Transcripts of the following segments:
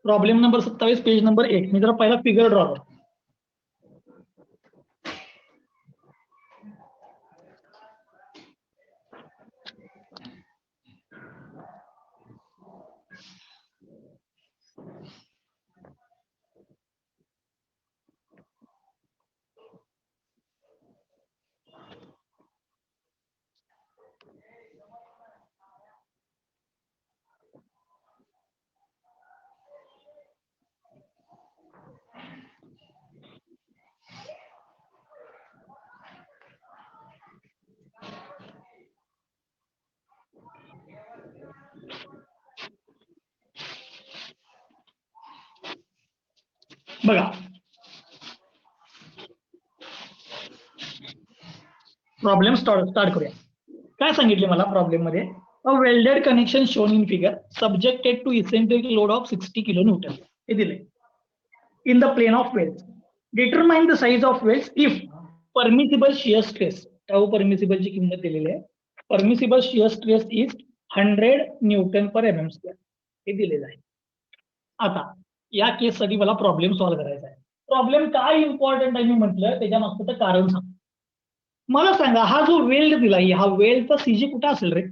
Problem number 27 page number 8. मी जरा पहिला figure draw करतो. बघा, प्रॉब्लेम स्टार्ट करूया. काय सांगितले मला प्रॉब्लेम मध्ये? A welded connection shown in figure subjected to eccentric load of 60 kilo newton. हे दिले in the plane of welds. Determine the size of welds if permissible shear stress. Tau permissible ची किंमत दिलेली आहे. Permissible shear stress is 100 newton per mm square. हे दिलेलं आहे. आता या केस साठी मला प्रॉब्लेम सॉल्व्ह करायचा आहे. प्रॉब्लेम काय इम्पॉर्टंट आहे मी म्हटलं त्याच्या मागचं तर कारण सांग. मला सांगा, हा जो वेल्ड दिलाय, हा वेल्डचा सीजी कुठं असेल रे?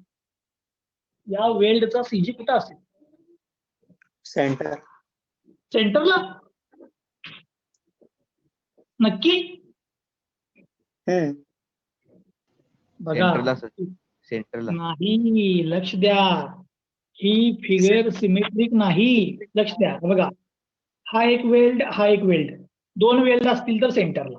या वेल्डचा सीजी कुठं असेल? सेंटरला. नक्की? बघा, सेंटरला नाही, लक्ष द्या. ही फिगर सिमेट्रिक नाही. लक्ष द्या. बघा, हा एक वेल्ड, हा एक वेल्ड. दोन वेल्ड असतील तर सेंटरला.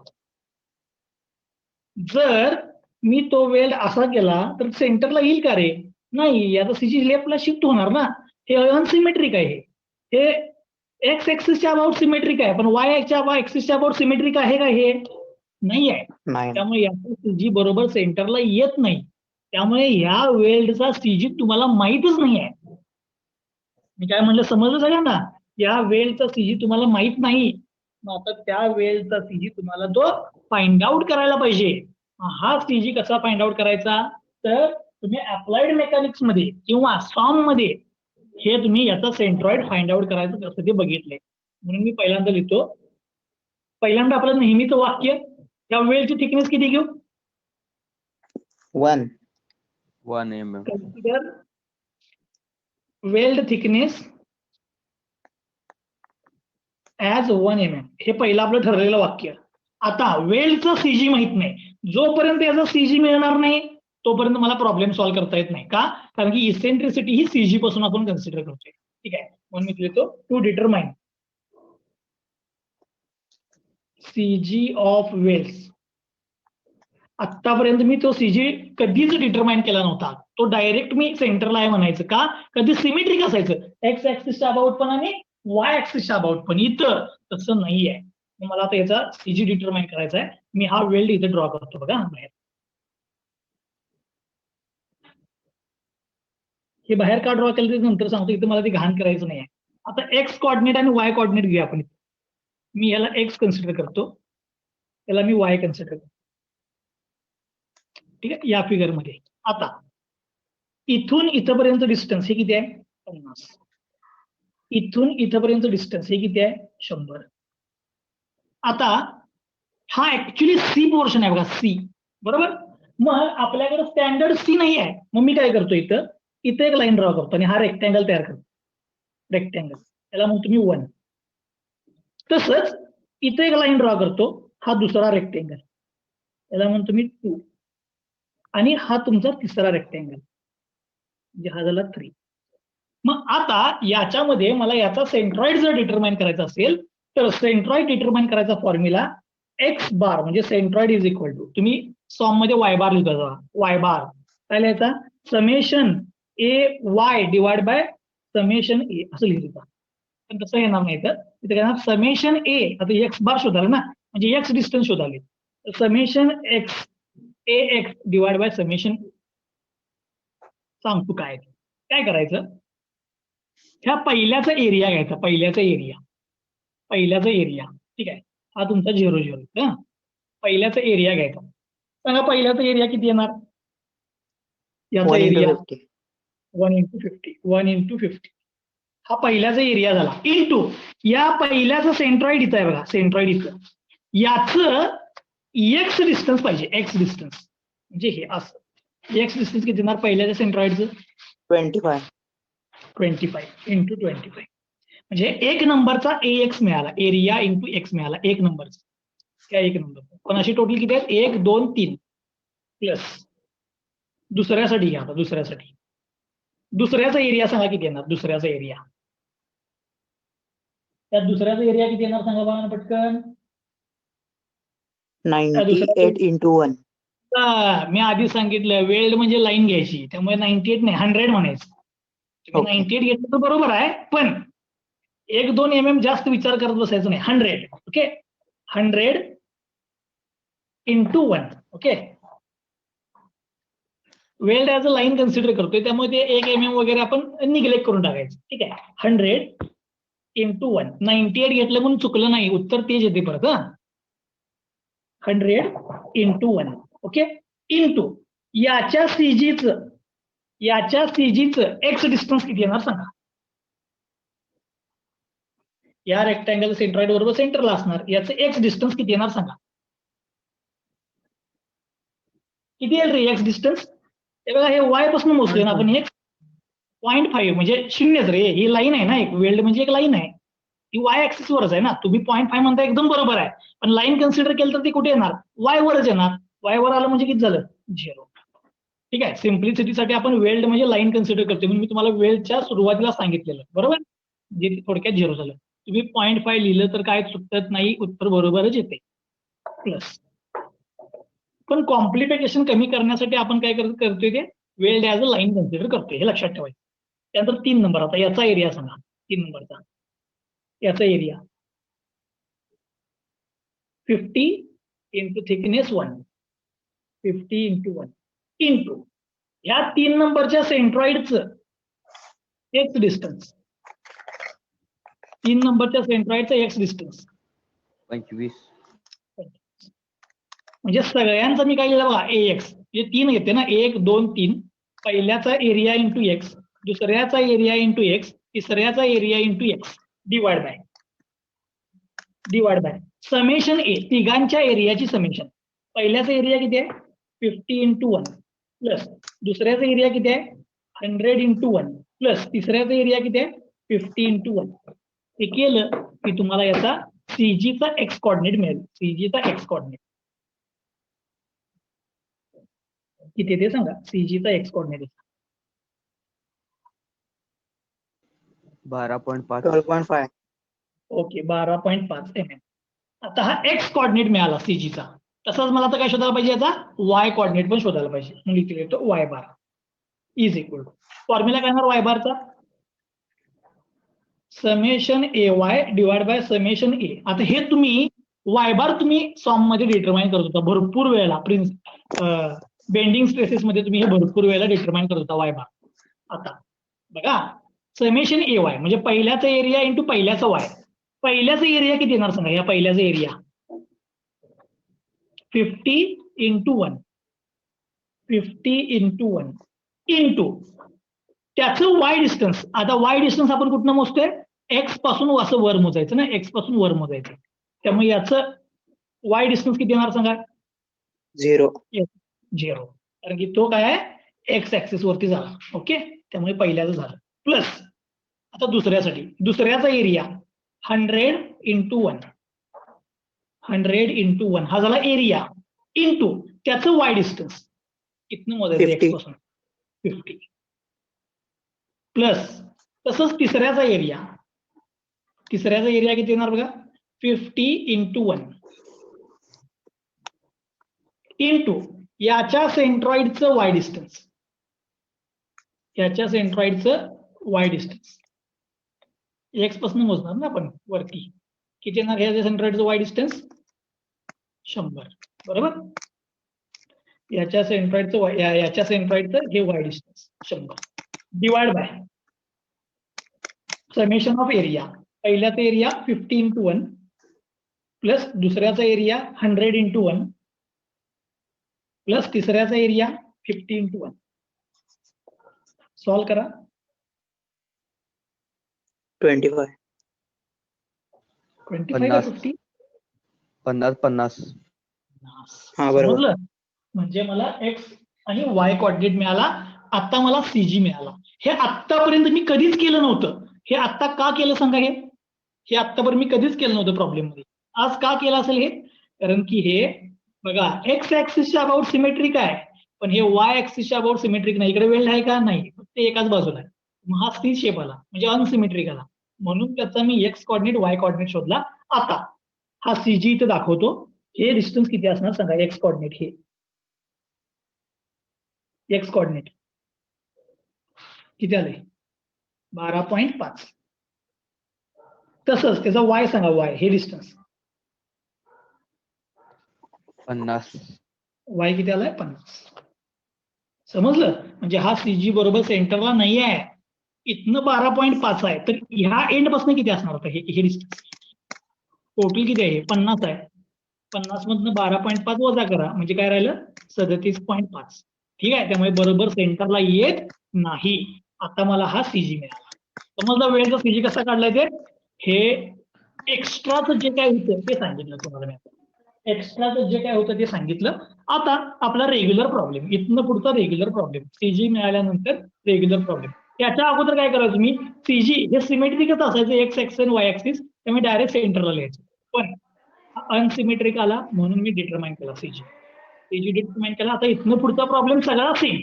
जर मी तो वेल्ड असा केला तर सेंटरला येईल का रे? नाही. याचा सीजी लेफ्टला शिफ्ट होणार ना. हे अनसिमेट्रिक आहे. हे एक्स एक्सिसच्या अबाउट सिमेट्रिक आहे, पण वाय एक्सिसच्या अबाउट सिमेट्रिक आहे का? हे नाही आहे. त्यामुळे याचा सीजी बरोबर सेंटरला येत नाही. त्यामुळे या वेल्डचा सीजी तुम्हाला माहितच नाही आहे. मी काय म्हणलं समजलं सगळ्यांना? या वेल्डचा सीजी तुम्हाला माहित नाही. मग आता त्या वेल्डचा सीजी तुम्हाला तो फाइंड आउट करायला पाहिजे. हा सीजी कसा फाइंड आउट करायचा? तर तुम्ही अप्लाइड मेकॅनिक्स मध्ये किंवा सॉम मध्ये हे तुम्ही याचा सेंट्रॉइड फाइंड आउट करायचं कसं ते बघितलंय. म्हणून मी पहिल्यांदा लिहितो. पहिल्यांदा आपलं नेहमीचं वाक्य, या वेल्डची थिकनेस किती घेऊ? 1 mm. Consider weld thickness as 1 mm. हे पहिलं आपलं ठरलेलं वाक्य. आता वेल्डचं सीजी माहित नाही. जोपर्यंत याचा सीजी मिळणार नाही तोपर्यंत मला प्रॉब्लेम सॉल्व्ह करता येत नाही. का? कारण की इसेंट्रिसिटी ही सीजी पासून आपण कन्सिडर करतोय. ठीक आहे. म्हणून मी लिहितो to determine C G of welds. आतापर्यंत मी तो सीजी कधीच डिटरमाइन केला नव्हता. तो डायरेक्ट मी सेंटरला आहे म्हणायचं. का? कधी सिमेट्रिक असायचं. एक्स ऍक्सिसच्या अबाउट पण आणि वाय ऍक्सिसच्या अबाउट पण. इथं तसं नाहीये. मला आता याचा सीजी डिटरमाइन करायचा आहे. मी हा वेल्ड इथे ड्रॉ करतो. बघा बाहेर. हे बाहेर का ड्रॉ केलं ते नंतर सांगतो. इथे मला ते घाण करायचं नाही आहे. आता एक्स कॉर्डिनेट आणि वाय कॉर्डिनेट घेऊया आपण. मी याला एक्स कन्सिडर करतो, याला मी वाय कन्सिडर करतो. ठीक आहे. या फिगर मध्ये आता इथून इथपर्यंत डिस्टन्स हे किती आहे? 50. इथून इथपर्यंत डिस्टन्स हे किती आहे? 100. आता हा ऍक्च्युली सी पोर्शन आहे बघा, सी. बरोबर. मग आपल्याकडे स्टँडर्ड सी नाही आहे. मग मी काय करतो, इथं एक लाईन ड्रॉ करतो आणि हा रेक्टँगल तयार करतो. रेक्टँगल याला मग तुम्ही 1. तसंच इथं एक लाईन ड्रॉ करतो. हा दुसरा रेक्टँगल, याला म्हणतो मी 2. आणि हा तुमचा तिसरा रेक्टँगल, म्हणजे हा झाला 3. मग आता याच्यामध्ये मला याचा सेंट्रॉइड जर डिटरमाइन करायचा असेल तर सेंट्रॉइड डिटरमाइन करायचा फॉर्म्युला एक्स बार म्हणजे सेंट्रॉइड इज इक्वल टू, तुम्ही सॉम मध्ये वाय बार लिहिता जावा. वाय बार काय लिहायचा? Summation A Y divide by summation A असं लिहिता. पण तसं येणार नाही. तर इथे काय समेशन ए, आता एक्स बार शोधाल ना, म्हणजे एक्स डिस्टन्स शोधाले. Summation X A X divide by summation. सांगतो काय करायचं. ह्या पहिल्याचा एरिया घ्यायचा. पहिल्याचा एरिया. ठीक आहे. हा तुमचा 0 0. पहिल्याचा एरिया घ्यायचा. सांगा पहिल्याचा एरिया किती येणार? याचा एरिया 1 into 50. हा पहिल्याचा एरिया झाला इंटू या पहिल्याचं सेंट्रॉइड इथं आहे बघा, सेंट्रॉइड इथं, याचं एक्स डिस्टन्स पाहिजे, एक्स डिस्टन्स म्हणजे हे असं एक्स डिस्टन्स किती येणार पहिल्याच्या सेंट्रॉइडचं 25. 25 इंटू 25 म्हणजे एक नंबरचा एक्स मिळाला, एरिया इंटू एक्स मिळाला एक नंबरचा, त्या एक नंबर पण अशी टोटल किती आहेत 1 2 3 प्लस दुसऱ्यासाठी घ्या, आता दुसऱ्यासाठी दुसऱ्याचा एरिया सांगा किती येणार, दुसऱ्याचा एरिया त्यात दुसऱ्याचा एरिया किती येणार सांगा बघा पटकन. 98 into 1. मी आधी सांगितलं वेल्ड म्हणजे लाईन घ्यायची, त्यामुळे 98 नाही 100 म्हणायचं. तुम्ही Okay. 98 घेतलं तर बरोबर आहे, पण 1-2 mm जास्त विचार करत बसायचं नाही. 100 okay, 100 into 1 okay. Weld as a line consider करतोय त्यामुळे ते 1 mm वगैरे आपण निग्लेक्ट करून टाकायचं. ठीक आहे, 100 into 1. 98 घेतलं म्हणून चुकलं नाही, उत्तर तेच येते परत. 100 into 1 ओके, इंटू याच्या सीजीचं एक्स डिस्टन्स किती येणार सांगा. या रेक्टँगल सेंट्रॉइड बरोबर सेंटरला असणार, याचं एक्स डिस्टन्स किती येणार सांगा. किती येईल रे एक्स डिस्टन्स? हे बघा हे वाय पासून मोजतोय ना आपण, 0.5 म्हणजे शून्यच रे, ही लाईन आहे ना, एक वेल्ड म्हणजे एक लाईन आहे, ती वाय ऍक्सिस वरच आहे ना. तुम्ही 0.5 म्हणता एकदम बरोबर आहे, पण लाईन कन्सिडर केलं तर ती कुठे येणार, वाय वरच येणार. वाय वर आलं म्हणजे किती झालं 0. ठीक आहे, सिम्प्लिसिटीसाठी आपण वेल्ड म्हणजे लाईन कन्सिडर करतो, म्हणून मी तुम्हाला वेल्डच्या सुरुवातीला सांगितलेलं बरोबर, जे थोडक्यात 0 झालं. तुम्ही 0.5 लिहिलं तर काय चुकत नाही, उत्तर बरोबरच येते प्लस. पण कॉम्प्लिकेशन कमी करण्यासाठी आपण काय करतोय ते weld as a line consider करतोय, हे लक्षात ठेवायचं. त्यानंतर 3 नंबर, आता याचा एरिया सांगा. 3 नंबरचा याचा area 50 into thickness 1, 50 into 1 into ह्या 3 नंबरच्या सेंट्रॉइडचं एक्स डिस्टन्स, 3 नंबरच्या सेंट्रॉइडचं एक्स डिस्टन्स 25. म्हणजे सगळ्यांचा मी काय लिहिलं बघा एक्स, म्हणजे 3 घेते ना, 1 2 3, पहिल्याचा एरिया इंटू एक्स, दुसऱ्याचा एरिया इंटू एक्स, तिसऱ्याचा area into X divide by summation A, तिघांच्या एरियाची समेशन. पहिल्याचा एरिया किती आहे 50 इंटू 1 प्लस दुसऱ्याचा एरिया किती आहे 100 इंटू 1 प्लस तिसऱ्याचा एरिया किती आहे 50 इंटू 1. हे केलं की तुम्हाला याचा सीजीचा एक्स कॉर्डिनेट मिळेल. सीजीचा एक्स कॉर्डिनेट किती ते सांगा, सीजीचा एक्स कॉर्डिनेट 12.5. 12.5. Okay, 12.5 mm. आता हा एक्स कॉर्डिनेट मिळाला सीजीचा, तसंच मला आता काय शोधायला पाहिजे, याचा वाय कॉर्डिनेट पण शोधायला पाहिजे, म्हणून इथे येतो Y bar is equal to, formula काय येणार वाय बारचा, summation A Y divide by summation A. आता हे तुम्ही वाय बार तुम्ही सॉम मध्ये डिटरमाइन करत होता भरपूर वेळेला, बेंडिंग स्ट्रेसेस मध्ये तुम्ही हे भरपूर वेळेला डिटरमाइन करत होता वाय बार. आता बघा समेशन ए वाय म्हणजे पहिल्याचा एरिया इंटू पहिल्याचा वाय, पहिल्याचा एरिया किती येणार सांगा, या पहिल्याचा एरिया 50 इंटू 1, 50 इंटू 1 इंटू त्याचं वाय डिस्टन्स. आता वाय डिस्टन्स आपण कुठनं मोजतोय, एक्स पासून असं वर मोजायचं ना, एक्स पासून वर मोजायचं, त्यामुळे याचं वाय डिस्टन्स किती येणार सांगा 0. 0, कारण की तो काय आहे एक्स ऍक्सिस वरती झाला. ओके, त्यामुळे पहिल्याचं झालं प्लस. आता दुसऱ्यासाठी, दुसऱ्याचा एरिया 100 इंटू 1, 100 इंटू 1 हा झाला एरिया इंटू त्याचं वाय डिस्टन्स, कितनं मोजायचं 50. एक्स पासून 50 प्लस तसंच तिसऱ्याचा एरिया किती येणार बघा 50 इंटू 1 इंटू याच्या सेंट्रॉइडचं वाय डिस्टन्स, याच्या सेंट्रॉइडचं वाय डिस्टन्स एक्स पासून मोजणार ना आपण वरती, किती येणार ह्याच्या सेंट्रॉइडचं वाय डिस्टन्स 100 बरोबर. याच्या सेंट्रॉइडचं हे Y distance 100 divide by summation of area, पहिल्याचा एरिया 50 इंटू 1 प्लस दुसऱ्याचा एरिया 100 इंटू 1 प्लस तिसऱ्याचा एरिया 50 इंटू 1. सॉल्व करा. 25. 25 का 50. 50? 50. हा, बरोबर. समजलं? म्हणजे मला एक्स आणि वाय कोऑर्डिनेट मिळाला. आता मला सीजी मिळाला. हे आतापर्यंत मी कधीच केलं नव्हतं. हे आता का केलं सांगा? हे आतापर्यंत मी कधीच केलं नव्हतं प्रॉब्लेम मध्ये. आज का केलं असेल हे? कारण की हे बघा एक्स ऍक्सिसच्या अबाउट सिमेट्रिक आहे, पण हे वाय ऍक्सिसच्या अबाउट सिमेट्रिक नाही. इकडे वेल्ड आहे का? नाही, फक्त एकाच बाजूला आहे. मग हा सी शेप आला, म्हणजे अनसिमेट्रिक आला. म्हणून त्याचा मी एक्स कोऑर्डिनेट वाय कोऑर्डिनेट शोधला. आता हा सीजी इथे दाखवतो. हे डिस्टन्स किती असणार सांगा? एक्स कोऑर्डिनेट हे एक्स कोऑर्डिनेट किती आलंय? 12.5. तसंच त्याचा वाय सांगा. वाय हे डिस्टन्स 50. वाय किती आलाय? 50. समजलं? म्हणजे हा सीजी बरोबर सेंटरला नाही आहे. इथनं 12.5 आहे, तर ह्या एंड पासून किती असणार होतं? हे डिस्टन्स टोटल किती आहे? 50 आहे. 50 मधनं 12.5 वजा करा, म्हणजे काय राहिलं? 37.5. ठीक आहे. त्यामुळे बरोबर सेंटरला येत नाही. आता मला हा सीजी मिळाला. समजलं वेळेचा सीजी कसा काढलाय ते? हे एक्स्ट्राचं जे काय होतं ते सांगितलं तुम्हाला मी. एक्स्ट्राचं जे काय होतं ते सांगितलं. आता आपला रेग्युलर प्रॉब्लेम, इथनं पुढचा रेग्युलर प्रॉब्लेम. सीजी मिळाल्यानंतर रेग्युलर प्रॉब्लेम. याच्या अगोदर काय करायचं मी? सीजी हे सिमेट्रिकच असायचं, एक्स ऍक्सिस वाय ऍक्सिस, त्यामुळे डायरेक्ट सेंटरला लिहायचं. पण अनसिमेट्रिक आला म्हणून मी डिटरमाइन केला सीजी. सीजी डिटरमाइन केला. आता इथनं पुढचा प्रॉब्लेम सगळा सेम.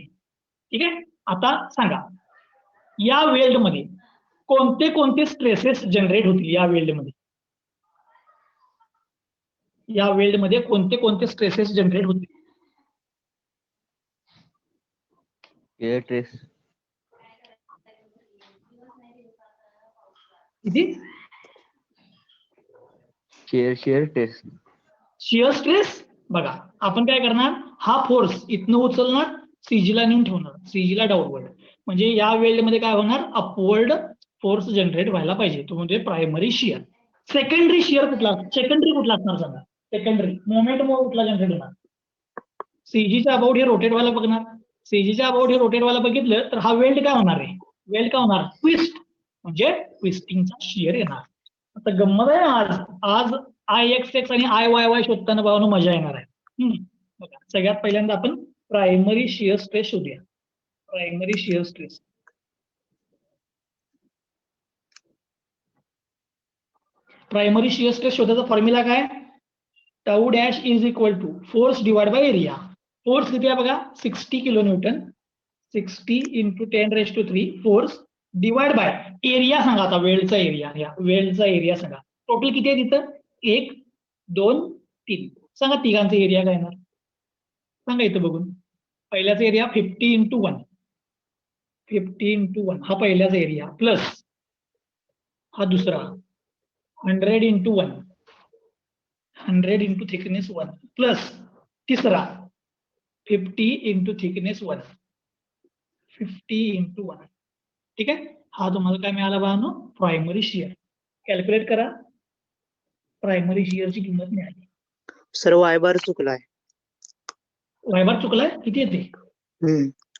ठीक आहे. आता सांगा, या वेल्ड मध्ये कोणते कोणते स्ट्रेसेस जनरेट होतील? या वेल्ड मध्ये कोणते कोणते स्ट्रेसेस जनरेट होतील? एअर ट्रेस. किती? Shear stress. Shear stress. बघा आपण काय करणार? हा फोर्स इथनं उचलणार, सीजीला नेऊन ठेवणार, सीजीला डाऊनवर्ड. म्हणजे या वेल्ड मध्ये काय होणार? अपवर्ड फोर्स जनरेट व्हायला पाहिजे, तो म्हणजे प्रायमरी शिअर. सेकंडरी शिअर कुठला? सेकंडरी कुठला असणार सांगा? सेकंडरी मोमेंट कुठला जनरेट होणार? सीजीच्या अबाउट हे रोटेट व्हायला बघणार. सीजीच्या अबाउट हे रोटेट व्हायला बघितलं तर हा वेल्ड काय होणार आहे? वेल्ड काय होणार? ट्विस्ट, म्हणजे ट्विस्टिंगचा शिअर येणार. आता गंमत आहे आज आज आय एक्स एक्स आणि आय वाय वाय शोधताना भावानं मजा येणार आहे. बघा सगळ्यात पहिल्यांदा आपण प्रायमरी शिअर स्ट्रेस शोधूया. Primary shear stress. Primary shear stress शोधायचा फॉर्म्युला काय? Tau dash is equal to force divide by area. Force किती आहे बघा? 60 kilo newton. 60 into 10⁻³ force divide by area सांगा. आता वेल्डचा एरिया, या वेल्डचा एरिया सांगा. टोटल किती आहे तिथं? 1, 2, 3. सांगा तिघांचा एरिया काय येणार? सांगा इथं बघून. पहिल्याचा एरिया 50 into 1. 50 into 1 हा पहिल्याचा एरिया, प्लस हा दुसरा 100 into 1. 100 into थिकनेस 1, प्लस तिसरा 50 into थिकनेस 1. 50 into 1. ठीक आहे. हा तुम्हाला काय मिळाला बाळांनो? Primary shear. कॅल्क्युलेट करा. प्रायमरी शिअरची किंमत मिळाली. सर वाय बार चुकलाय. वाय बार चुकलाय? किती येते?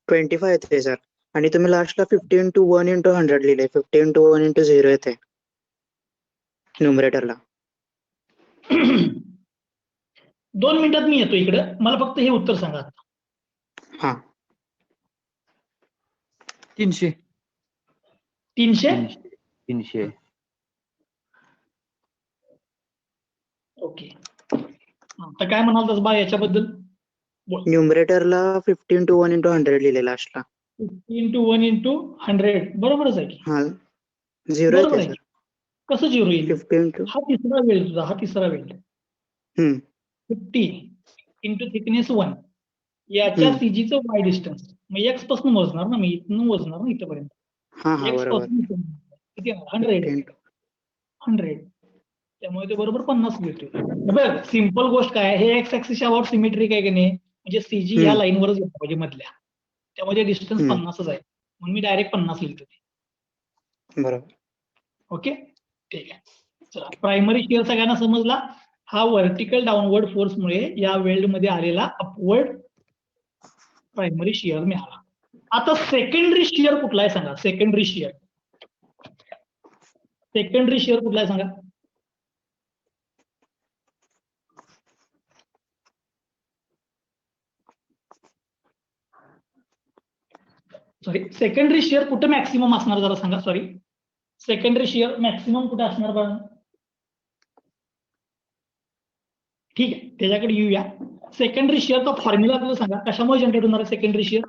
25 येते सर. आणि तुम्ही लास्टला 50 into 1 into 100 लिहिले. 50 into 1 into 0 येते न्यूमरेटरला. 2 मिनिटात मी येतो इकडं. मला फक्त हे उत्तर सांगा. हा, 300. 300. ओके. आता काय म्हणाल तस बा याच्याबद्दल? न्यूमरेटरला 50 into 1 into 100 लिहिले लास्टला. 50 into 1 into 100 बरोबरच आहे की? हा, 0 बरोबर येते आहे. सर. कसं 0 येईल? 50 into हा तिसरा वेळ तुझा, हा तिसरा वेळ. 50 into थिकनेस 1 याच्या सीजीचं वाय डिस्टन्स. मग एक्स पासून मोजणार ना मी, इथून मोजणार ना इथपर्यंत. हा हा, एक्स बरोबर. पासून किती? 100. त्यामुळे ते बरोबर 50 मिळते. बघ सिंपल गोष्ट काय, हे एक्स ऍक्सिसच्या अबाउट सिमेट्रिक आहे की नाही, म्हणजे सीजी ह्या लाईनवरच गेला पाहिजे मधल्या. त्यामुळे डिस्टन्स 50च आहे, म्हणून मी डायरेक्ट 50 लिहितो. बरोबर. ओके, ठीक आहे. चला, प्रायमरी शिअर सगळ्यांना समजला. हा व्हर्टिकल डाऊनवर्ड फोर्समुळे या वेल्ड मध्ये आलेला अपवर्ड प्रायमरी शिअर मिळाला. आता सेकंडरी शिअर कुठला आहे सांगा? सेकंडरी शिअर सेकंडरी शिअर कुठला आहे सांगा? सॉरी, सेकंडरी शिअर कुठे मॅक्सिमम असणार जरा सांगा. सॉरी, सेकंडरी शिअर मॅक्सिमम कुठे असणार बघा. ठीक आहे, त्याच्याकडे येऊया. सेकंडरी शिअरचा फॉर्म्युला तुला सांगा, कशामुळे जनरेट होणार आहे सेकंडरी शिअर?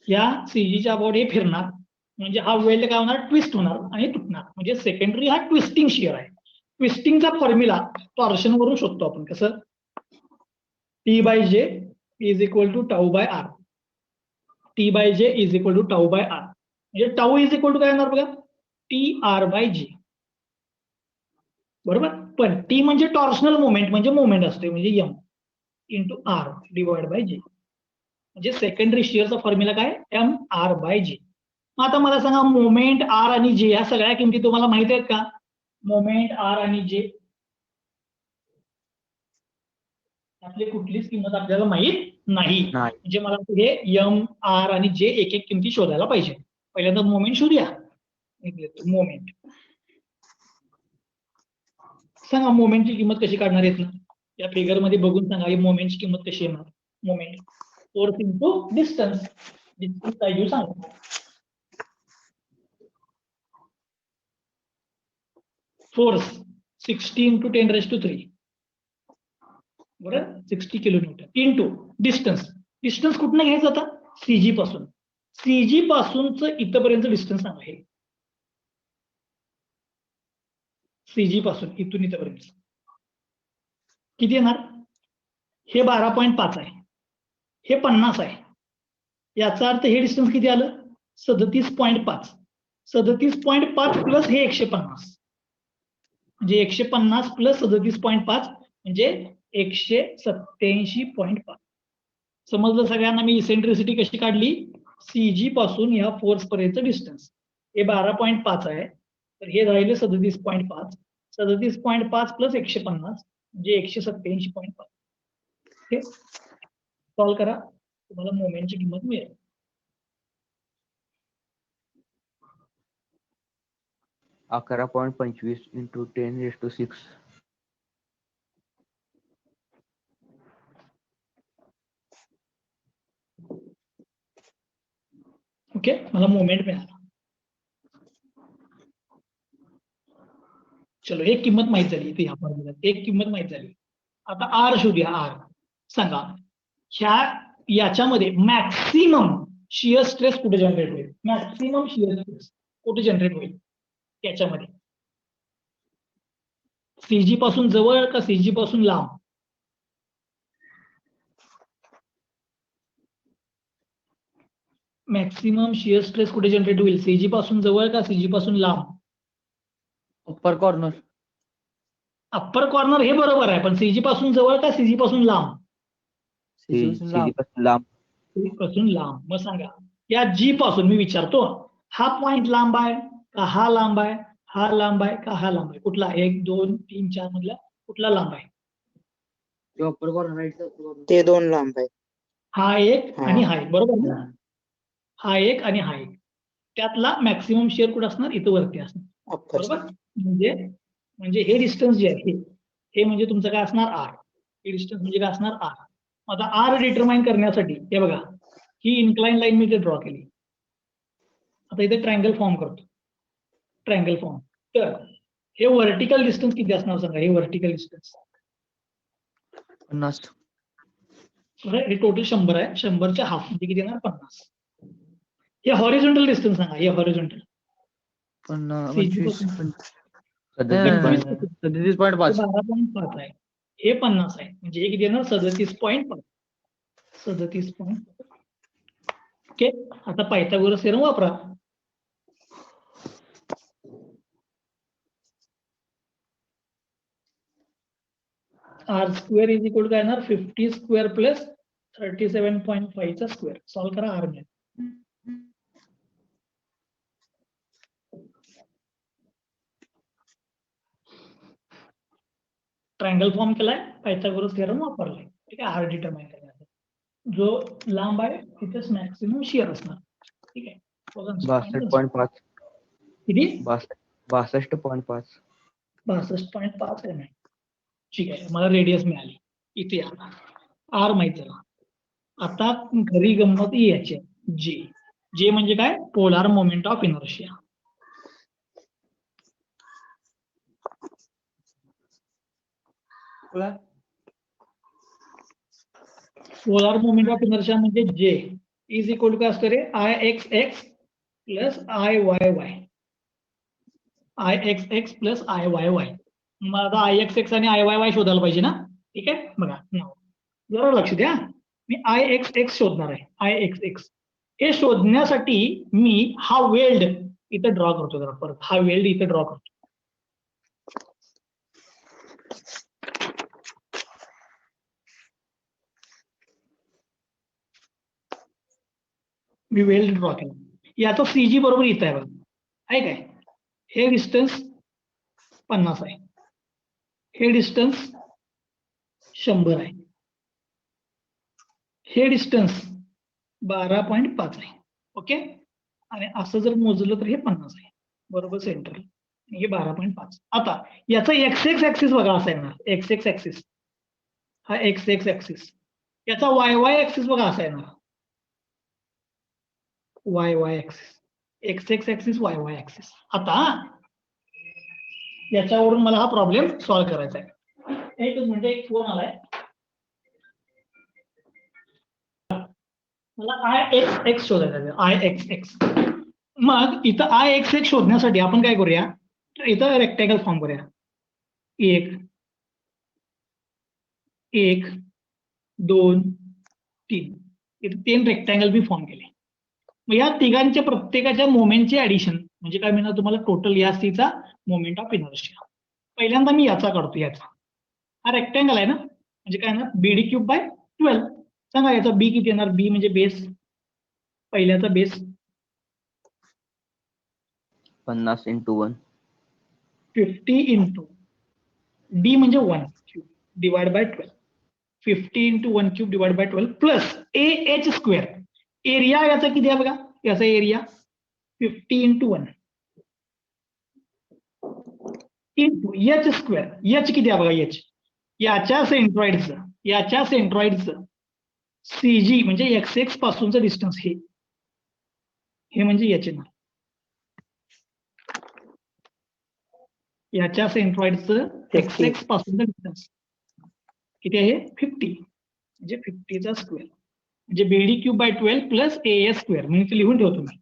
या सीजीच्या अबाउट हे फिरणार, म्हणजे हा वेल्ड काय होणार, ट्विस्ट होणार आणि तुटणार. म्हणजे सेकंडरी हा ट्विस्टिंग शिअर आहे. ट्विस्टिंगचा फॉर्म्युला टॉर्शन वरून शोधतो आपण. कसं? T by J is equal to tau by R. T by J is equal to tau by R. म्हणजे टाऊ इज इक्वल टू काय येणार बघा, टी आर बाय जी. बरोबर. पण टी म्हणजे टॉर्शनल मोमेंट, म्हणजे मोमेंट असते, म्हणजे M into R divide by G. म्हणजे सेकंडरी शिअरचा फॉर्म्युला काय, एम आर बाय जी. मग आता मला सांगा, मोमेंट आर आणि जे या सगळ्या किमती तुम्हाला माहित आहेत का? मोमेंट आर आणि जे आपली कुठलीच किंमत आपल्याला माहित नाही. म्हणजे मला हे एम आर आणि जे एक एक किमती शोधायला पाहिजे. पहिल्यांदा मोमेंट शोधूया. मोमेंट सांगा, मोमेंटची किंमत कशी काढणार आहेत ना? या फिगर मध्ये बघून सांगा, ही मोमेंटची किंमत कशी येणार. Moment force into distance. Distance काय घेऊ सांगा. फोर्स 60 इंटू 10⁻³ बरोबर, 60 किलोमीटर इंटू डिस्टन्स. डिस्टन्स कुठनं घ्यायचं आता? सीजी पासून. सीजी पासूनच इथपर्यंत डिस्टन्स सांगा. हे सीजी पासून इथून इथपर्यंत किती येणार? हे 12.5 आहे, हे 50 आहे. याचा अर्थ हे डिस्टन्स किती आलं? 37.5. 37.5 प्लस हे 150, म्हणजे 150 प्लस 37.5 म्हणजे 187.5. समजलं सगळ्यांना मी इसेंट्रिसिटी कशी काढली? सीजी पासून या फोर्स पर्यंत डिस्टन्स हे 12.5 आहे, तर हे राहिले 37.5. 37.5 प्लस 150 म्हणजे 187.5. ओके, सॉल्व करा, तुम्हाला मोमेंटची किंमत मिळेल. $11.25 इंटू 10⁻⁶. ओके, मला मोमेंट मिळाला. चलो, एक किंमत माहित झाली. इथे ह्या फॉर्म्युल्यात एक किंमत माहित झाली. आता आर शोधूया. आर सांगा, याच्यामध्ये मॅक्सिमम शिअर स्ट्रेस कुठे जनरेट होईल? मॅक्सिमम शिअर स्ट्रेस कुठे जनरेट होईल त्याच्यामध्ये? सीजी पासून जवळ का सीजी पासून लांब? मॅक्सिमम शिअर स्ट्रेस कुठे जनरेट होईल? सीजी पासून जवळ का सीजी पासून लांब? Upper corner. अप्पर कॉर्नर हे बरोबर आहे, पण सीजी पासून जवळ का सीजी पासून लांब? सीजी पासून लांब. सीजी पासून लांब. मग सांगा, या जी पासून मी विचारतो, हा पॉइंट लांब आहे का हा लांब आहे? हा लांब आहे का हा लांब आहे? कुठला? 1 2 3 4 मधला कुठला लांब आहे? Upper corner. ते दोन लांब आहे. हा एक आणि हा एक, बरोबर ना? हा एक आणि हा एक, त्यातला मॅक्सिमम शेअर कुठे असणार? इथं वरती असणार, बरोबर. म्हणजे हे डिस्टन्स जे आहे हे म्हणजे तुमचं काय असणार? आर. हे डिस्टन्स म्हणजे काय असणार? आर. आता आर डिटरमाइन करण्यासाठी हे बघा, ही इन्क्लाइन लाईन मी इथे ड्रॉ केली. आता इथे ट्रायंगल फॉर्म करतो. Triangle form. तर हे व्हर्टिकल डिस्टन्स किती असणार सांगा? हे व्हर्टिकल डिस्टन्स 50. हे टोटल 100 आहे. 100च्या हाफ म्हणजे किती येणार? 50. हे हॉरिझॉन्टल डिस्टन्स सांगा. हे हॉरिझॉन्टल 12.5 आहे. हे 50 आहे, म्हणजे हे किती येणार? 37.5. 37. ओके, आता पायथागोरस थेरम वापरा. आर स्क्वेअर इज इक्वल काय येणार? 50 स्क्वेअर प्लस 37.5 चा स्क्वेअर. सॉल्व करा, आर मिळेल. ट्रायंगल फॉर्म केलाय, पायथागोरस थेरम वापरलाय. ठीक आहे, आर डिटरमाइन करण्यासाठी. जो लांब आहे तिथेच मॅक्सिमम शिअर असणार. ठीक आहे, 62.5. किती? 62.5. 62.5 आहे. ठीक आहे, मला रेडियस मिळाली. इथे आर माहित झालं. आता खरी गंमत याची जे जे म्हणजे काय, polar moment of inertia. Polar moment of inertia म्हणजे जे इज इक्वल टू काय असतं रे, I X X plus I Y Y. I X X plus I Y Y. मग आता आय एक्स एक्स आणि आय वाय वाय शोधायला पाहिजे ना. ठीक आहे, बघा जरा लक्ष द्या. मी आय एक्स एक्स शोधणार आहे. आय एक्स एक्स हे शोधण्यासाठी मी हा वेल्ड इथं ड्रॉ करतो. जरा परत हा वेल्ड इथं ड्रॉ करतो. मी वेल्ड ड्रॉ केला. याचा सीजी बरोबर इथं आहे बघा, आहे काय. हे डिस्टन्स 50 आहे, हे डिस्टन्स 100 आहे, हे डिस्टन्स 12.5 आहे. ओके, आणि असं जर मोजलं तर हे 50 आहे बरोबर सेंटर. हे 12.5. आता याचा एक्स एक्स ऍक्सिस बघा असा येणार. एक्स एक्स ऍक्सिस हा एक्स एक्स ऍक्सिस. याचा वाय वाय ऍक्सिस बघा असा येणार. Y Y axis, x x axis Y Y axis. आता याच्यावरून मला हा प्रॉब्लेम सॉल्व्ह करायचा आहे. एकच म्हणजे एक फोन आलाय. मला आय एक्स एक्स शोधायचा आहे. I X x. मग इथं आय एक्स एक्स शोधण्यासाठी आपण काय करूया, इथं रेक्टँगल फॉर्म करूया. एक एक 2 3 इथे 3 रेक्टँगल बी फॉर्म केले. मग या तिघांच्या प्रत्येकाच्या मोमेंटचे ऍडिशन म्हणजे काय मिळणार तुम्हाला, टोटल या सीचा मोमेंट ऑफ इनर्शिया. पहिल्यांदा मी याचा काढतो. याचा हा रेक्टँगल आहे ना, म्हणजे काय ना बीडी क्यूब बाय 12. सांगा याचा बी किती येणार. बी म्हणजे बेस, पहिल्याचा बेस 50 into 1. 50 इंटू डी म्हणजे 1 cube divide by 12. 50 into 1 cube divide by 12 plus A H square. Area याचा किती आहे बघा, याचा area 50 into 1 into H square. H किती आहे बघा, एच याच्या सेंट्रॉइडचं सीजी म्हणजे एक्स एक्स पासूनचं डिस्टन्स हे म्हणजे एच येणार. याच्या सेंट्रॉइडचं एक्स एक्स पासूनचं डिस्टन्स किती आहे, 50 म्हणजे 50चा स्क्वेअर म्हणजे BD cube by 12 plus A S square. म्हणजे ते लिहून ठेवतो मी.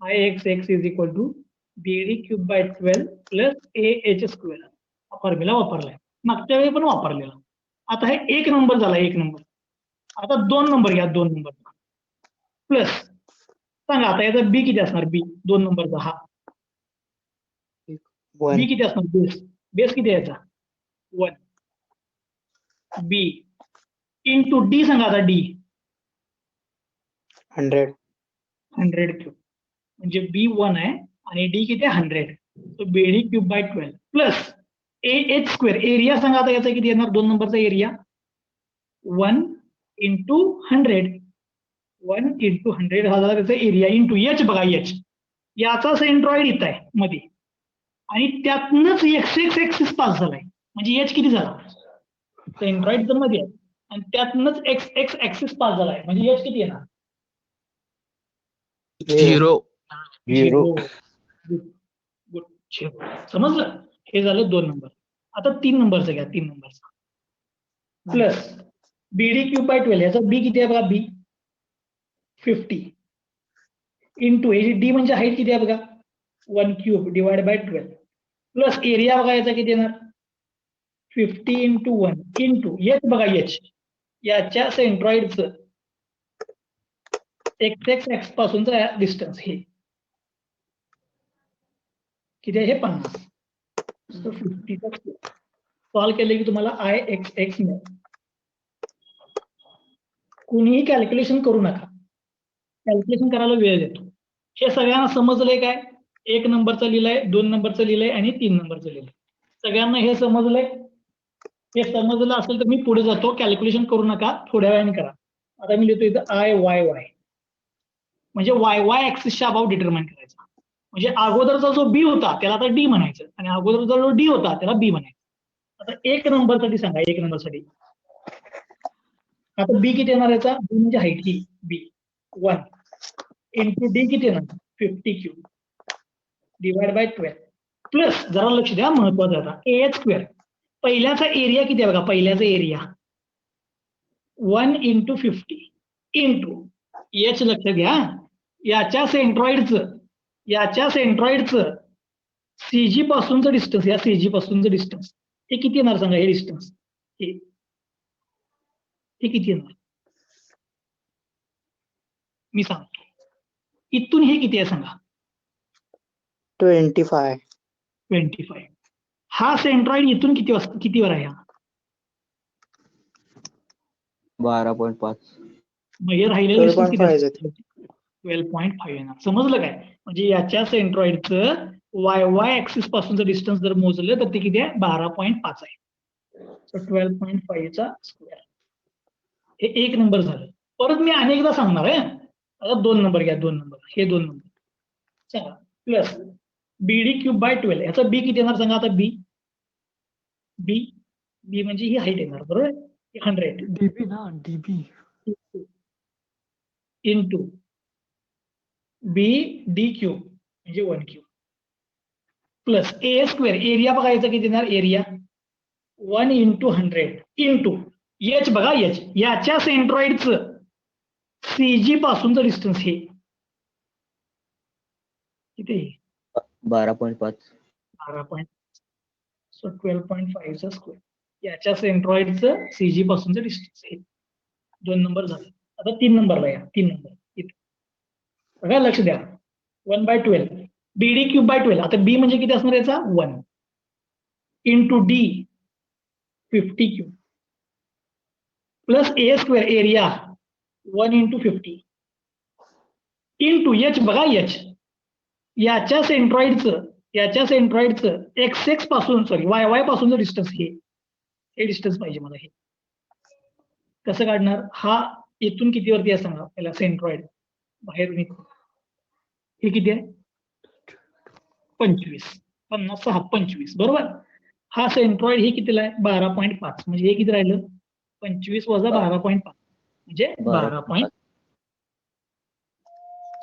I X X is equal to BD cube by 12 plus A H square. हा फॉर्म्युला वापरलाय, मागच्या वेळी पण वापरलेला. आता हे 1 नंबर झाला, 1 नंबर. आता 2 नंबर घ्या, 2 नंबर प्लस सांगा आता याचा बी किती असणार. बी 2 नंबरचा हा बी किती असणार. बेस बेस किती याचा 1. बी इंटू डी सांगा आता. डी 100 क्यूब म्हणजे बी 1 आहे आणि डी किती 100. तो BD cube by 12 plus A H square. Area सांगा आता याचा किती येणार. 2 नंबरचा एरिया 1 इंटू 100. 1 इंटू 100 हा झाला त्याचा एरिया इंटू एच बघा. एच याचा सेंट्रॉइड इथं आहे मध्ये आणि त्यातनच एक्स एक्स ऍक्सिस पास झालाय म्हणजे एच किती झाला. सेंट्रॉइड मध्ये आहे आणि त्यातनच एक्स एक्स ऍक्सिस पास झालाय म्हणजे एच किती येणार. 0. समजलं. हे झालं 2 नंबर. आता 3 नंबरचं घ्या. 3 नंबरचा प्लस बीडी क्यूब बाय 12 याचा बी किती आहे बघा. बी 50 इंटू डी म्हणजे हाईट किती आहे बघा 1 cube divide by 12 plus area बघा याचा किती येणार 50 इंटू 1 इंटू एच बघा. एच याच्या सेंट्रॉइडचं एक्स एक्स एक्स पासूनचा डिस्टन्स हे किती आहे. हे 50. 50चा सॉल्व्ह केले की तुम्हाला आय एक्स एक्स मिळेल. कुणीही कॅल्क्युलेशन करू नका. कॅल्क्युलेशन करायला वेळ देतो. हे सगळ्यांना समजलंय काय. 1 नंबरचं लिहिलंय, 2 नंबरचं लिहिलंय आणि 3 नंबरचं लिहिलंय. सगळ्यांना हे समजलंय. हे समजलं असेल तर मी पुढे जातो. कॅल्क्युलेशन करू नका, थोड्या वेळाने करा. आता मी लिहितो इथं आय वाय वाय म्हणजे वाय वाय ऍक्सिसच्या अबाव डिटरमाइन करायचा. म्हणजे अगोदरचा जो बी होता त्याला आता डी म्हणायचं आणि अगोदरचा जो डी होता त्याला बी म्हणायचं. आता एक नंबर साठी सांगा, एक नंबर साठी आता बी किती येणार याचा, बी म्हणजे हाईट ही बी 1 इंटू डी किती येणार 50 क्यूब डिवाइड बाय 12 प्लस जरा लक्ष द्या महत्वाचा आता ए स्क्वेअर. पहिल्याचा एरिया किती आहे बघा, पहिल्याचा एरिया 1 इंटू 50 इंटू एच लक्ष घ्या, याच्या सेंट्रॉइडचं सीजी पासूनचं डिस्टन्स, या सीजी पासूनचं डिस्टन्स हे किती येणार सांगा, हे डिस्टन्स हे किती येणार मी सांगतो. इथून हे किती आहे सांगा 25. 25. हा सेंट्रॉइड इथून कितीवर आहे हा 12.5. मग हे राहिलेलं डिस्टन्स किती 12.5 असतं 12.5 येणार. समजलं काय, म्हणजे याच्या सेंट्रॉइडचं वाय वाय ऍक्सिस पासूनचं डिस्टन्स जर मोजलं तर ते किती आहे 12.5 आहे. 12.5 चा स्क्वेअर. हे एक नंबर झालं. परत मी अनेकदा सांगणार आहे. आता 2 नंबर घ्या, 2 नंबर हे 2 नंबर सांगा प्लस बीडी क्यूब बाय 12 याचा बी किती येणार सांगा. आता बी म्हणजे ही हाईट येणार बरोबर 100 डीबी ना डीबी इंटू बी डी क्यूब म्हणजे 1 cube plus A square area बघायचा किती येणार एरिया 1 इंटू 100 इंटू एच बघा एच याच्या सेंट्रॉइडचं सीजी पासूनचं डिस्टन्स हे किती 12.5. 12.5 चा स्क्वेअर याच्या सेंट्रॉइडचं सीजी पासूनचं डिस्टन्स हे 2 नंबर झाले. आता 3 नंबरला या 3 नंबर इथे बघा लक्ष द्या 1/12 बीडी क्यूब बाय 12 आता बी म्हणजे किती असणार याचा 1 into D 50 cube plus A square area 1 into 50 into H बघा एच याच्या सेंट्रॉइडचं एक्स पासून सॉरी वाय वाय पासूनचं डिस्टन्स हे डिस्टन्स पाहिजे मला. हे कसं काढणार, हा इथून किती वरती आहे सांगा पहिला सेंट्रॉइड बाहेरून हे किती आहे 25 50 25 बरोबर. हा सेंट्रॉइड हे कितीला आहे 12.5 म्हणजे हे किती राहिलं 25 वजा 12.5 म्हणजे 12.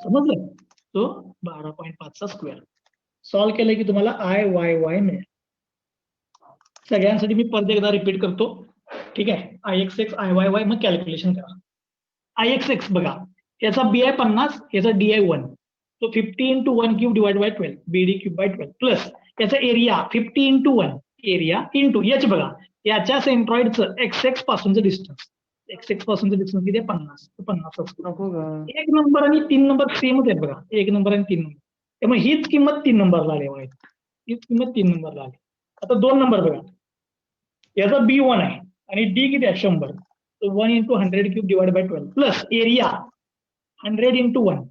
समजलं, तो 12.5 चा स्क्वेअर. सॉल्व्ह केलं की तुम्हाला आय वाय वाय मिळेल. सगळ्यांसाठी मी परत एकदा रिपीट करतो, ठीक आहे. IXX IYY मग कॅल्क्युलेशन करा. IXX बघा याचा बी आहे 50 याचा डी आहे 1 तो 50 into 1 cube divide by 12 BD cube by 12 plus याचा area 50 into 1 area into H बघा याच्या सेंट्रॉइडचं एक्स पासूनचं डिस्टन्स पासूनचं डिस्टन्स किती आहे 50 असतं. नको का एक नंबर आणि 3 नंबर सेमच आहेत बघा, एक नंबर आणि 3 नंबर. त्यामुळे हीच किंमत 3 नंबरला आली आहे, हीच किंमत 3 नंबरला आली. आता 2 नंबर बघा याचा बी 1 आहे आणि डी किती आहे 100 तो 1 into 100 cube divide by 12 plus area 100 into 1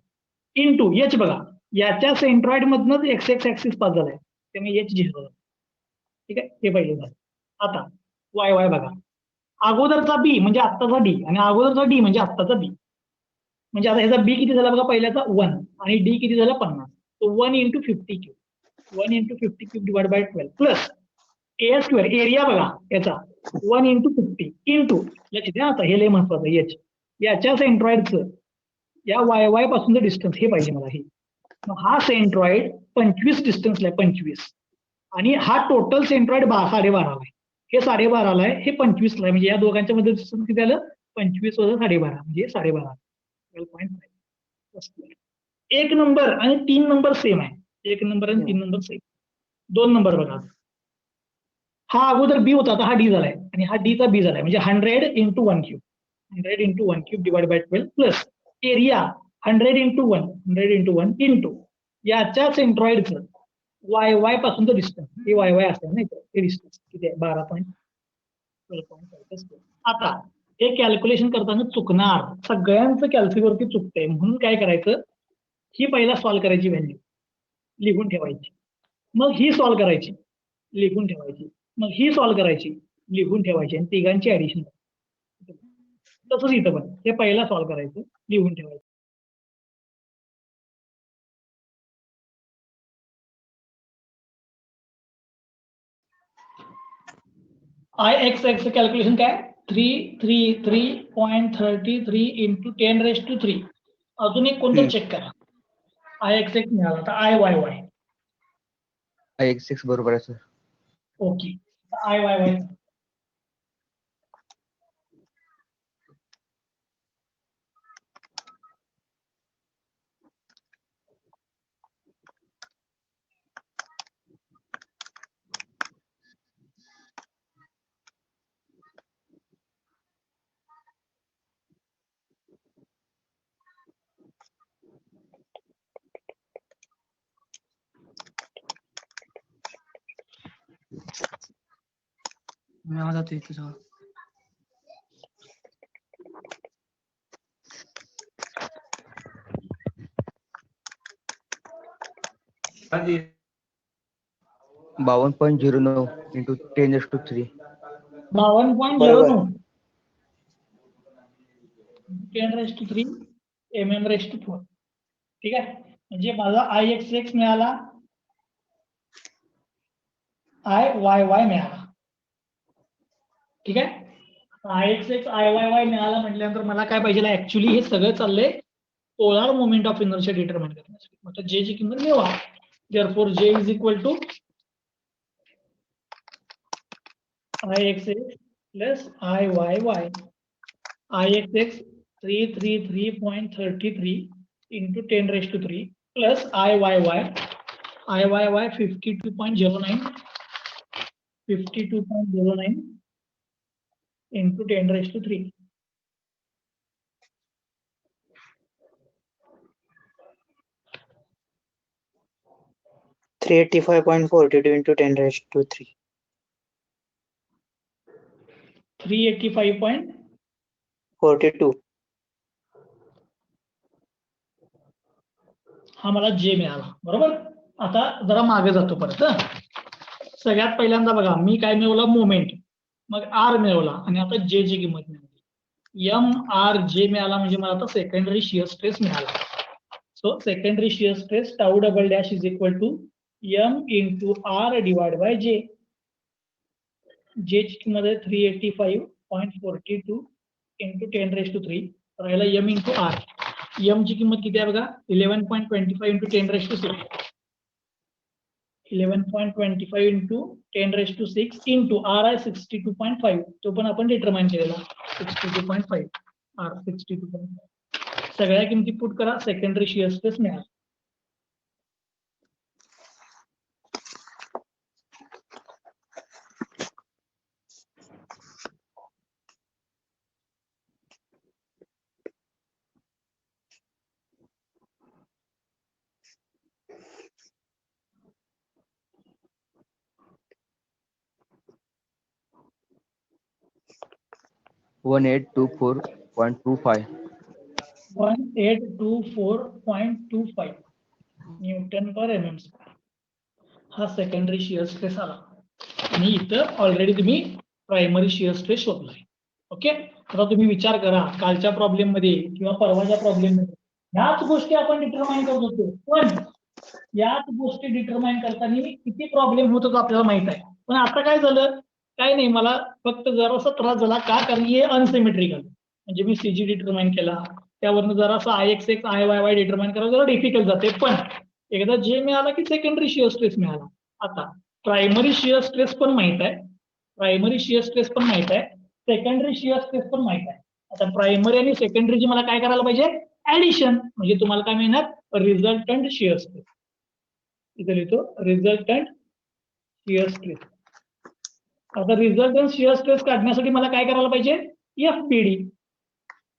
into H बघा याच्या सेंट्रॉइड मधनच एक्स ऍक्सिस पास झालाय त्यामुळे एच 0 झालं. ठीक आहे, हे पहिले झालं. आता वाय वाय बघा अगोदरचा बी म्हणजे आत्ताचा डी आणि अगोदरचा डी म्हणजे आत्ताचा बी. म्हणजे आता ह्याचा बी किती झाला बघा पहिल्याचा 1 आणि डी किती झाला 50 तो 1 into 50 cube 1 into 50 cube divide by 12 plus A square area बघा याचा 1 इंटू 50 इंटू लक्ष द्या आता हे लय महत्वाचं एच याच्या सेंट्रॉइडचं या वाय वाय पासूनचं डिस्टन्स हे पाहिजे मला. हे मग हा सेंट्रॉइड 25 डिस्टन्सला आहे 25 आणि हा टोटल सेंट्रॉइड 12.5 आहे. हे 12.5 आहे हे 25 ला आहे म्हणजे या दोघांच्या मध्ये डिस्टन्स किती आलं 25 वजा 12.5 म्हणजे 12.5 12.5. एक नंबर आणि 3 नंबर सेम आहे, एक नंबर आणि 3 नंबर सेम. 2 नंबर बघा हा अगोदर बी होता आता हा डी झालाय आणि हा डी चा बी झालाय म्हणजे 100 into 1 cube 100 into 1 cube divide by 12 plus area 100 into 1 into याच्या सेंट्रॉइडचं वाय वाय पासूनचं डिस्टन्स हे वाय वाय असेल नाही हे डिस्टन्स किती आहे 12.5. आता हे कॅल्क्युलेशन करताना चुकणार, सगळ्यांचं कॅल्क्युलेटरवरती चुकतंय म्हणून काय करायचं ही पहिला सॉल्व्ह करायची व्हॅल्यू लिहून ठेवायची, मग ही सॉल्व्ह करायची लिहून ठेवायची, मग ही सॉल्व्ह करायची लिहून ठेवायची आणि तिघांची ऍडिशन तसंच इथं पण हे पहिला सॉल्व्ह करायचं लिहून ठेवायचं. IXX कॅल्क्युलेशन काय 333.33 इंटू 10⁻³ अजून एक कोणतं चेक करा IXX मिळाला तर IYY IXX बरोबर आहे सर. ओके IYY आवाज आता येतो सगळं. Yes. 52.09 into 10⁻³ 52.09 10⁻³ mm⁻⁴ ठीक आहे म्हणजे माझा IXX मिळाला IYY मिळाला ठीक आहे IXX IYY मिळाला म्हटल्यानंतर मला काय पाहिजे ऍक्च्युली हे सगळं चाललंय polar moment of inertia determine करण्यासाठी मग जे ची किंमत मिळवा therefore J is equal to IXX plus IYY IXX 333.33 into 10⁻³ plus IYY 52.09 into 10⁻³ 385.42 into 10⁻³ 385.42 हा मला जे मिळाला बरोबर आता जरा मागे जातो परत सगळ्यात पहिल्यांदा बघा मी काय मिळवला मोमेंट मग आर मिळवला आणि आता जे ची किंमत मिळाली MRJ मिळाला म्हणजे मला आता सेकंडरी शियर स्ट्रेस मिळाला so secondary shear stress tau double dash is equal to M into R divide by J J ची किंमत आहे 385.42 into 10⁻³ राहिला M into R M ची किंमत किती आहे बघा 11.25 into 10⁻⁶ 11.25 into 10⁻⁶ into R आहे 62.5 तो पण आपण डिटरमाइन केलेला 62.5 R 62.5 सगळ्या किमती पुट करा सेकंडरी शियर स्ट्रेस मिळाला One 1824.25 1824.25 न्यूटन पर mm हा सेकंडरी शियर स्ट्रेस आला आणि इथं ऑलरेडी तुम्ही प्रायमरी शियर स्ट्रेस शोधलाय ओके आता तुम्ही विचार करा कालच्या प्रॉब्लेम मध्ये किंवा परवाच्या प्रॉब्लेम मध्ये ह्याच गोष्टी आपण डिटरमाइन करत होतो पण याच गोष्टी डिटरमाइन करताना किती प्रॉब्लेम होत होतो आपल्याला माहित आहे पण आता काय झालं काय नाही मला फक्त जरासा त्रास झाला का कारण हे अनसिमेट्रिकल म्हणजे मी CG डिटरमाइन केला त्यावरनं जरासा IXX IYY डिटरमाइन करायला जरा डिफिकल्ट जाते पण एकदा जे मिळाला की सेकंडरी शियर स्ट्रेस मिळाला आता प्रायमरी शियर स्ट्रेस पण माहित आहे सेकंडरी शियर स्ट्रेस पण माहित आहे आता प्रायमरी आणि सेकंडरीची मला काय करायला पाहिजे ऍडिशन म्हणजे तुम्हाला काय मिळणार रिझल्टंट शियर स्ट्रेस इथे लिहितो रिझल्टंट शियर स्ट्रेस आता रिझल्टंट शियर स्ट्रेस काढण्यासाठी मला काय करायला पाहिजे FBD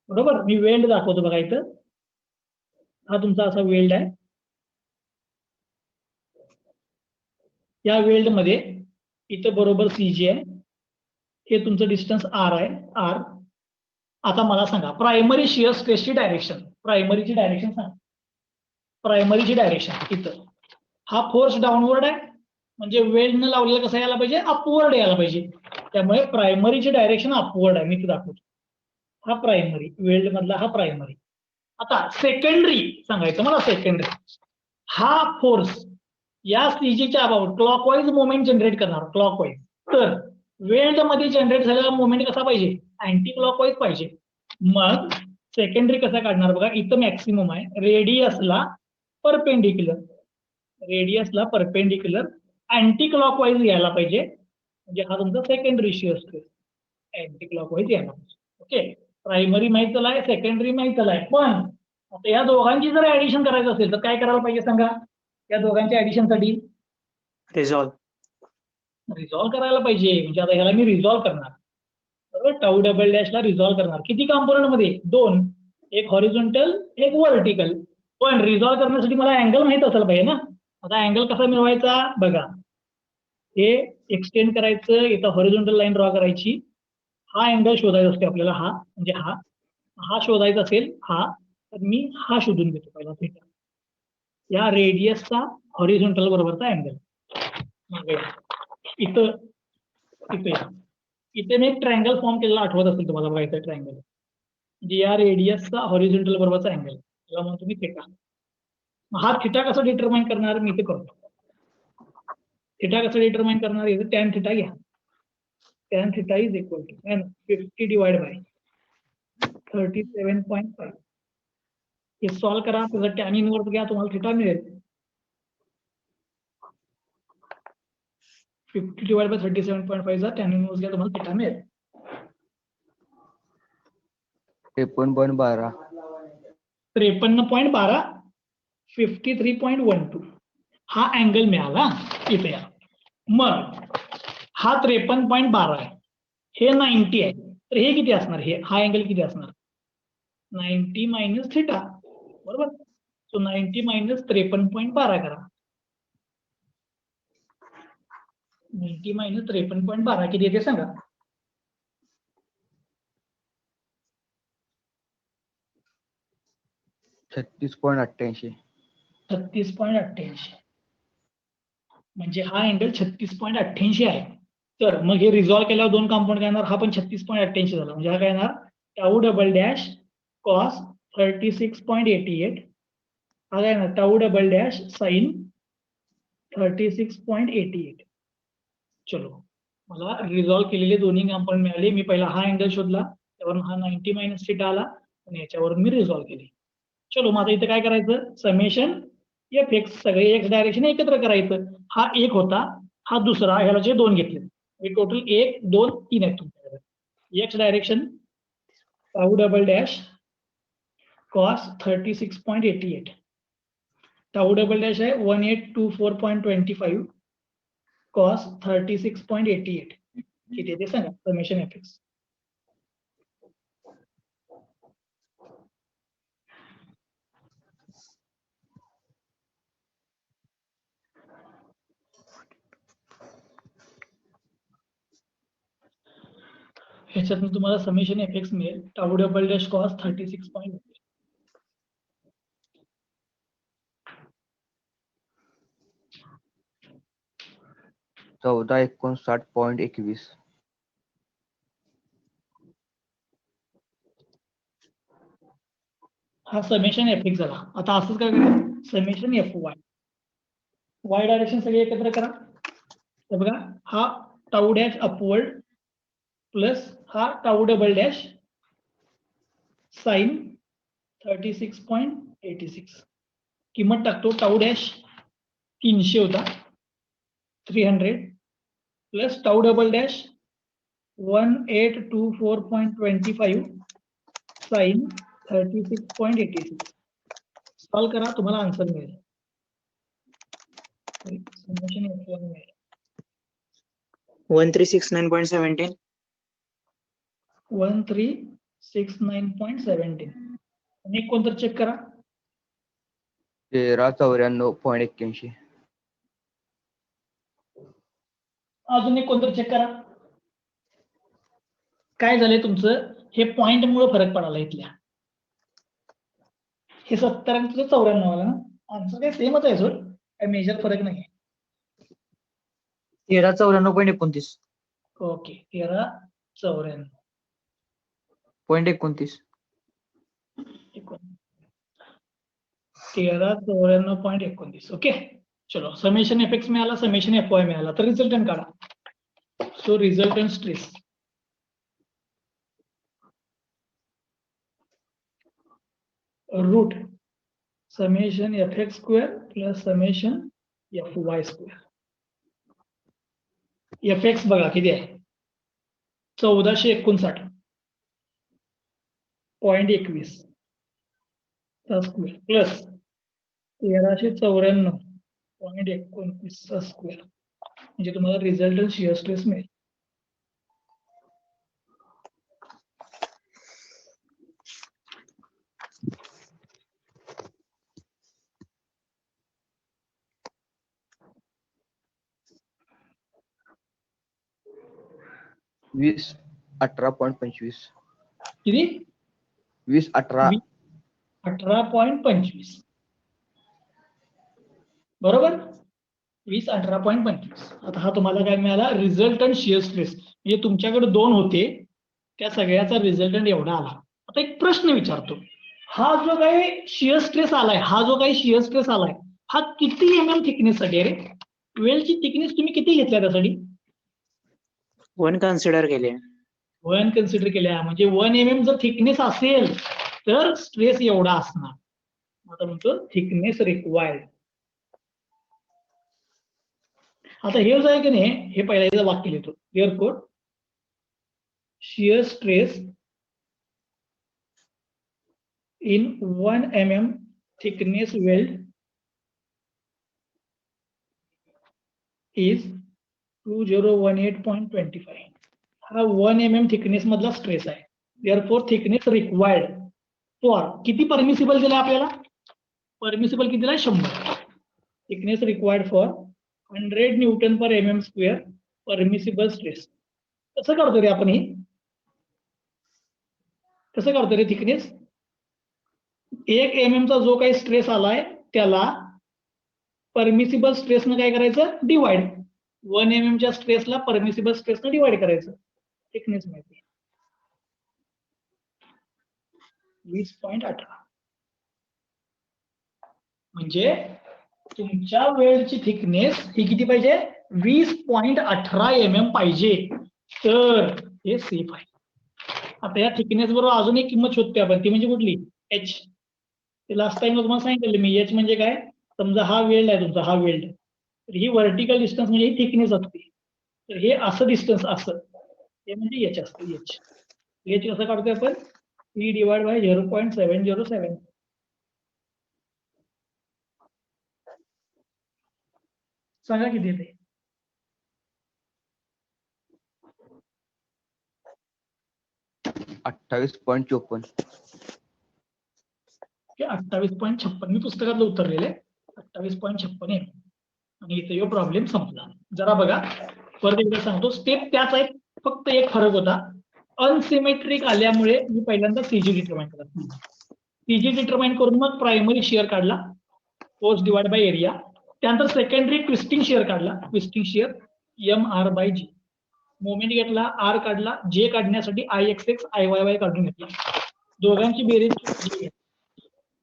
बरोबर मी वेल्ड दाखवतो बघा इथं हा तुमचा असा वेल्ड आहे या वेल्ड मध्ये इथं बरोबर CG आहे हे तुमचं डिस्टन्स R आहे R आता मला सांगा प्रायमरी शियर स्ट्रेसची डायरेक्शन प्रायमरीची डायरेक्शन इथं हा फोर्स डाऊनवर्ड आहे म्हणजे वेल्ड न लावलेला कसा यायला पाहिजे अपवर्ड यायला पाहिजे त्यामुळे प्रायमरीची डायरेक्शन अपवर्ड आहे मी इथं दाखवतो हा प्रायमरी वेल्ड मधला हा प्रायमरी आता सेकंडरी सांगायचं मला सेकंडरी हा फोर्स या CGच्या अबाउट क्लॉकवाईज मोमेंट जनरेट करणार क्लॉकवाईज तर वेल्ड मध्ये जनरेट झालेला मोमेंट कसा पाहिजे, अँटी क्लॉकवाईज पाहिजे. मग सेकंडरी कसा काढणार बघा, इथं मॅक्सिमम आहे, रेडियसला परपेंडिक्युलर अँटी क्लॉकवाईज यायला पाहिजे, म्हणजे हा तुमचा secondary shear stress anti clockwise यायला पाहिजे. ओके, प्रायमरी माहित झालाय, सेकंडरी माहित झालाय, पण आता या दोघांची जर ऍडिशन करायचं असेल तर काय करायला पाहिजे सांगा, या दोघांच्या ऍडिशनसाठी रिझॉल्व करायला पाहिजे. म्हणजे आता ह्याला मी रिझॉल्व करणार, बरोबर, टाऊ डबल डॅशला रिझॉल्व करणार. किती कॉम्पोनंट मध्ये, दोन, एक हॉरिझॉन्टल एक व्हर्टिकल. पण रिझॉल्व करण्यासाठी मला अँगल माहित असायला पाहिजे ना. आता अँगल कसा मिळवायचा बघा, हे एक्सटेंड करायचं, इथं हॉरिझॉन्टल लाईन ड्रॉ करायची, हा अँगल शोधायचा असतो आपल्याला, हा म्हणजे हा शोधायचा असेल हा, तर मी हा शोधून घेतो पहिला थीटा, या रेडियसचा हॉरिझॉन्टल बरोबरचा अँगल. इथं इथे मी एक ट्रायंगल फॉर्म केलेला आठवत असेल तुम्हाला बघा, इथं ट्रायंगल म्हणजे या रेडियसचा हॉरिझॉन्टल बरोबरचा अँगल, त्याला म्हणतो मी थिटा. हा थिटा कसा डिटरमाइन करणार मी इथे करतो. थिटा कसं डिटरमाइन करणार, इथे टॅन थिटा घ्या, tan theta is equal to 50 divide by 37.5. हे सॉल्व करा, त्याचा टॅन इनवर्स घ्या, तुम्हाला थिटा मिळेल. 50 डिवाइड बाय 37.5 चा टॅन इनवर्स घ्या, तुम्हाला थिटा मिळेल 53.12. 53.12, 53.12 हा अँगल मिळाला इथे या. मग हा 53.12 आहे, हे 90 आहे, तर हे किती असणार, हा अँगल किती असणार, 90 मायनस थिटा, बरोबर. सो 90 मायनस 53.12 करा, 90 मायनस 53.12 किती येते सांगा. 36.88. 36.88, म्हणजे हा अँगल 36.88 आहे. तर मग हे रिझॉल्व केल्यावर दोन कंपाऊंड काय येणार, हा पण 36.88 झाला, म्हणजे हा काय येणार, टाऊ डबल डॅश कॉस 36.88, हा काय येणार, टाऊ डबल डॅश साइन 36.88. चलो, मला रिझॉल्व केलेले दोन्ही कंपाऊंड मिळाले. मी पहिला हा अँगल शोधला, त्यावरून हा 90 मायनस थिटा आला, आणि याच्यावरून मी रिझॉल्व केले. चलो, मग आता इथे काय करायचं, समेशन एफ एक्स, सगळे एक्स डायरेक्शन एकत्र करायचं. हा एक होता, हा दुसरा, ह्याला जे दोन घेतले, हे टोटल 1 2 3 आहेत तुमच्याकडे. X direction tau double dash cos 36.88, tau double dash आहे 1824.25 कॉस 36.88, किती ते सांगा, समेशन एफ एक्स. ह्याच्यातून तुम्हाला समेशन एफ एक्स मिळेल, टाऊ डबल डॅश कॉस 36.88. 1459.21. हा समेशन एफ एक्स झाला. आता असंच काय करायचं, summation F Y, Y direction सगळे एकत्र करा. तर बघा, हा टाऊ डॅश अपवर्ड प्लस हा टाऊ डबल डॅश साइन 36.86, किंमत टाकतो, टाऊ डॅश 300 होता, 300 plus tau double dash 1824.25 sine 36.86. Solve करा, तुम्हाला आन्सर मिळेल. समेशन एफ वाय मिळेल 1369.17. 1369.17. आणि एक कोणतं चेक करा, 1394.81. अजून एक कोणतं चेक करा. काय झालंय तुमचं, हे पॉइंट मुळे फरक पडाला इथल्या, हे 70 आणि तुझं 94 आलं ना, आन्सर काय सेमच आहे, सर काय मेजर फरक नाही. 1394.29. ओके, 1394. 0.29. 1394.29. ओके, चलो, समेशन एफ एक्स मिळाला, समेशन एफ वाय मिळाला, तर रिझल्टंट काढा. So resultant stress root summation fx square plus summation fy square. fx बघा किती आहे 1459.21 चा स्क्वेअर प्लस 1394.29 चा स्क्वेअर म्हणजे तुम्हाला रिझल्टंट शिअर स्ट्रेस मिळेल. वीस 18.25 किती 2018 18.25 बरोबर 2018.25. आता हा तुम्हाला काय मिळाला रिझल्टंट शिअर स्ट्रेस म्हणजे तुमच्याकडे 2 होते त्या सगळ्याचा रिझल्टंट एवढा आला. आता एक प्रश्न विचारतो हा जो काही शिअर स्ट्रेस आलाय हा किती mm थिकनेस साठी आहे रे? वेलची थिकनेस तुम्ही किती घेतल्या त्यासाठी 1 कन्सिडर केले. 1 कन्सिडर केल्या म्हणजे 1 mm जर थिकनेस असेल तर स्ट्रेस एवढा असणार. आता म्हणतो थिकनेस रिक्वायर्ड. आता हे जो आहे की नाही हे पहिल्या वाक्य लिहितो therefore shear stress in 1 mm thickness weld is 2018.25. हा 1 mm थिकनेस मधला स्ट्रेस आहे. therefore थिकनेस रिक्वायर्ड फॉर किती परमिसिबल दिला आपल्याला परमिसिबल किती दिला 100. Thickness required for 100 newton per mm square permissible stress. कसं करतो रे आपण हे कसं करतो रे थिकनेस 1 mm चा जो काही स्ट्रेस आलाय त्याला परमिसिबल स्ट्रेसनं काय करायचं डिवाइड 1 mm च्या स्ट्रेसला परमिसिबल स्ट्रेसनं डिवाइड करायचं थिकनेस माहिती 20.18 म्हणजे तुमच्या वेल्डची थिकनेस ही किती पाहिजे 20.18 mm पाहिजे तर हे सेफ आहे. आता या थिकनेस बरोबर अजून एक किंमत शोधते आपण ती म्हणजे कुठली h. ते लास्ट टाइम तुम्हाला सांगितलं मी h म्हणजे काय समजा हा वेल्ड आहे तुमचा हा वेल्ड तर ही व्हर्टिकल डिस्टन्स म्हणजे ही थिकनेस असते तर हे असं डिस्टन्स असं हे म्हणजे h असतं h कसं काढतोय आपण e डिवाइड बाय 0.707 सांगा किती येते 28.54 28.56 मी पुस्तकातलं उत्तरलेलं आहे 28.56 आहे आणि इथे यो प्रॉब्लेम संपला. जरा बघा परत एकदा सांगतो स्टेप त्याच आहे फक्त एक फरक होता अनसिमेट्रिक आल्यामुळे मी पहिल्यांदा सीजी डिटरमाइन केला. सीजी डिटरमाइन करून मग प्रायमरी शिअर काढला फोर्स डिवाइड बाय एरिया त्यानंतर सेकंडरी ट्विस्टिंग शिअर काढला ट्विस्टिंग शिअर MR/G मोमेंट घेतला आर काढला जे काढण्यासाठी IXX IYY काढून घेतला दोघांची बेरीज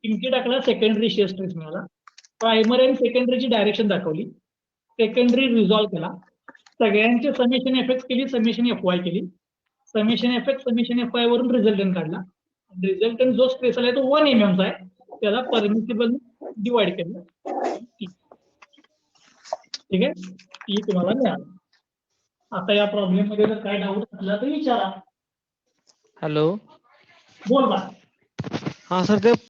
किमती टाकला सेकंडरी शिअर स्ट्रेस मिळाला प्रायमरी आणि सेकंडरीची डायरेक्शन दाखवली सेकंडरी रिझॉल्व केला सगळ्यांचे समेशन एफएक्स केली समेशन FY केली समेशन एफएक्स समेशन FY वरून रिझल्टंट काढला रिझल्टंट जो स्ट्रेस आलाय तो 1 mm चा आहे त्याला परमिसिबल डिवाइड केलं ठीक आहे ती तुम्हाला मिळालं. आता या प्रॉब्लेम मध्ये जर काय डाऊट असला तर विचारा. हॅलो बोल बा हा सर ते